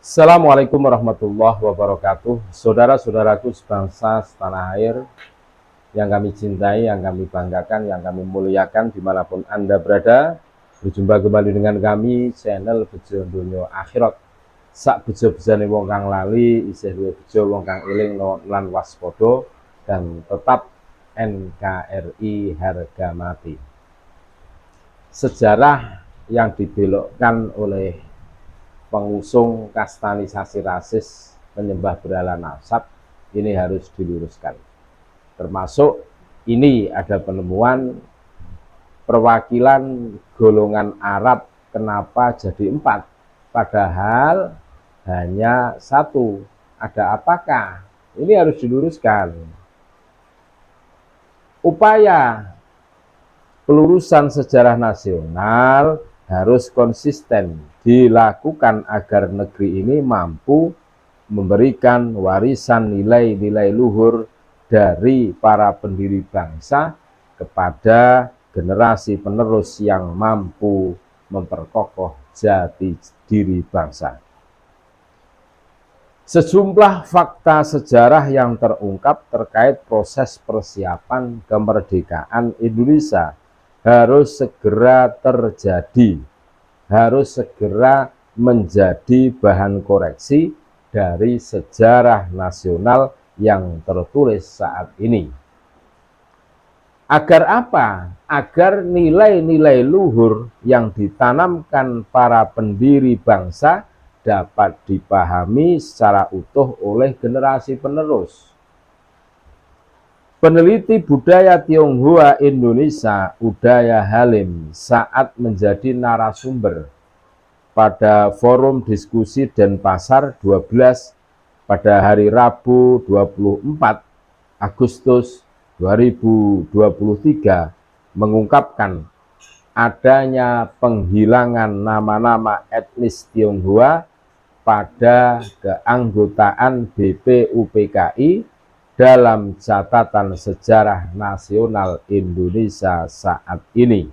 Assalamualaikum warahmatullahi wabarakatuh. Saudara-saudaraku sebangsa setanah air yang kami cintai, yang kami banggakan, yang kami muliakan dimanapun Anda berada. Berjumpa kembali dengan kami channel Bejo Donya Akhirat. Sak bejo-bejane wong kang lali isih duwe bejo wong kang eling lan waspada, dan tetap NKRI harga mati. Sejarah yang dibelokkan oleh pengusung kastanisasi rasis penyembah berhala nasab ini harus diluruskan. Termasuk ini ada penemuan perwakilan golongan Arab kenapa jadi 4 padahal hanya 1. Ada apakah? Ini harus diluruskan. Upaya pelurusan sejarah nasional harus konsisten dilakukan agar negeri ini mampu memberikan warisan nilai-nilai luhur dari para pendiri bangsa kepada generasi penerus yang mampu memperkokoh jati diri bangsa. Sejumlah fakta sejarah yang terungkap terkait proses persiapan kemerdekaan Indonesia harus segera terjadi, harus segera menjadi bahan koreksi dari sejarah nasional yang tertulis saat ini. Agar apa? Agar nilai-nilai luhur yang ditanamkan para pendiri bangsa dapat dipahami secara utuh oleh generasi penerus. Peneliti budaya Tionghoa Indonesia, Udaya Halim, saat menjadi narasumber pada forum diskusi Denpasar 12 pada hari Rabu 24 Agustus 2023 mengungkapkan adanya penghilangan nama-nama etnis Tionghoa pada keanggotaan BPUPKI dalam catatan sejarah nasional Indonesia saat ini.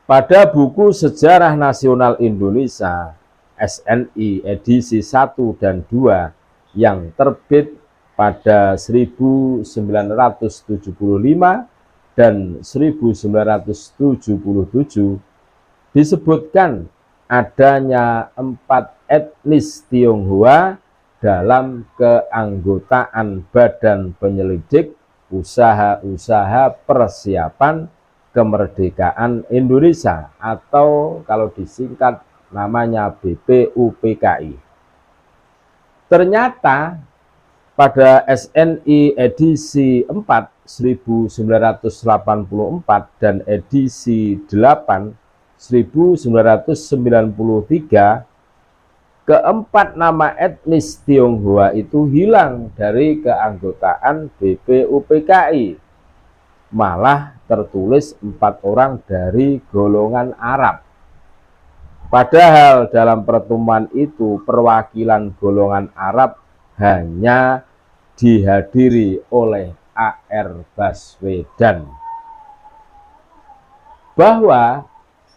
Pada buku Sejarah Nasional Indonesia SNI edisi 1 dan 2 yang terbit pada 1975 dan 1977 disebutkan adanya 4 etnis Tionghoa dalam keanggotaan Badan Penyelidik Usaha-usaha Persiapan Kemerdekaan Indonesia atau kalau disingkat namanya BPUPKI. Ternyata pada SNI edisi 4 1984 dan edisi 8 1993 keempat nama etnis Tionghoa itu hilang dari keanggotaan BPUPKI. Malah tertulis 4 orang dari golongan Arab. Padahal dalam pertemuan itu perwakilan golongan Arab hanya dihadiri oleh A.R. Baswedan. Bahwa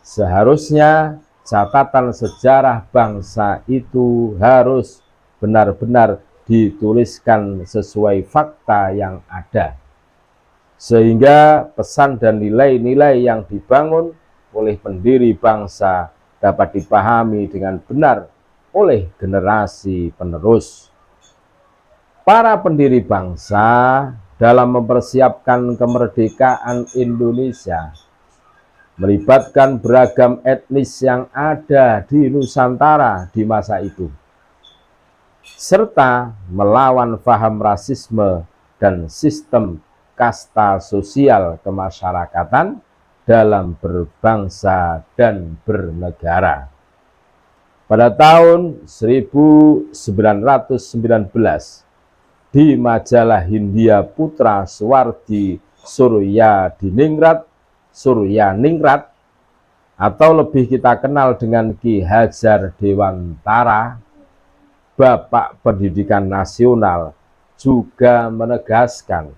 seharusnya catatan sejarah bangsa itu harus benar-benar dituliskan sesuai fakta yang ada, sehingga pesan dan nilai-nilai yang dibangun oleh pendiri bangsa dapat dipahami dengan benar oleh generasi penerus. Para pendiri bangsa dalam mempersiapkan kemerdekaan Indonesia melibatkan beragam etnis yang ada di Nusantara di masa itu, serta melawan paham rasisme dan sistem kasta sosial kemasyarakatan dalam berbangsa dan bernegara. Pada tahun 1919 di majalah Hindia Putra Suwardi Suryaningrat atau lebih kita kenal dengan Ki Hajar Dewantara, Bapak Pendidikan Nasional, juga menegaskan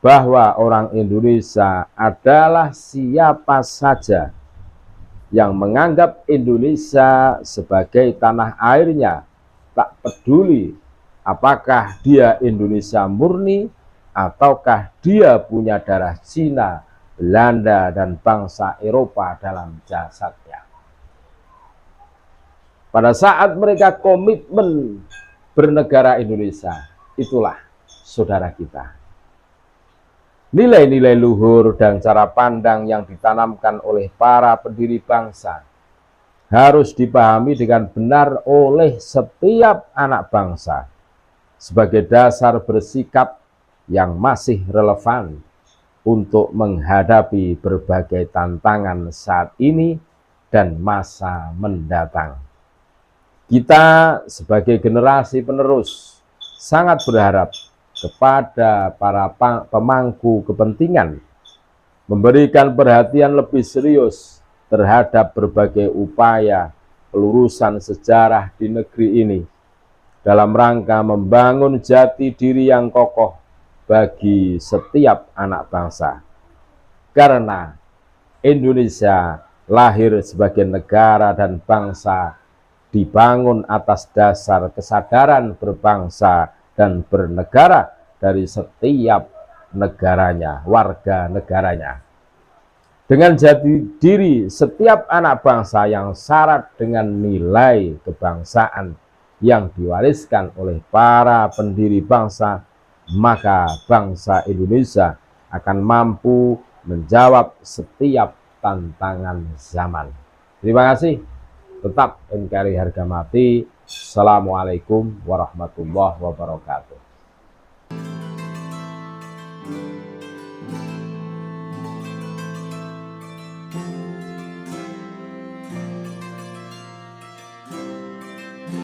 bahwa orang Indonesia adalah siapa saja yang menganggap Indonesia sebagai tanah airnya, tak peduli apakah dia Indonesia murni ataukah dia punya darah Cina, Belanda, dan bangsa Eropa dalam jasadnya. Pada saat mereka komitmen bernegara Indonesia, itulah saudara kita. Nilai-nilai luhur dan cara pandang yang ditanamkan oleh para pendiri bangsa harus dipahami dengan benar oleh setiap anak bangsa sebagai dasar bersikap yang masih relevan untuk menghadapi berbagai tantangan saat ini dan masa mendatang. Kita sebagai generasi penerus sangat berharap kepada para pemangku kepentingan memberikan perhatian lebih serius terhadap berbagai upaya pelurusan sejarah di negeri ini dalam rangka membangun jati diri yang kokoh bagi setiap anak bangsa. Karena Indonesia lahir sebagai negara dan bangsa dibangun atas dasar kesadaran berbangsa dan bernegara dari setiap negaranya, warga negaranya. Dengan jati diri setiap anak bangsa yang syarat dengan nilai kebangsaan yang diwariskan oleh para pendiri bangsa, maka bangsa Indonesia akan mampu menjawab setiap tantangan zaman. Terima kasih. Tetap NKRI harga mati. Assalamualaikum warahmatullahi wabarakatuh.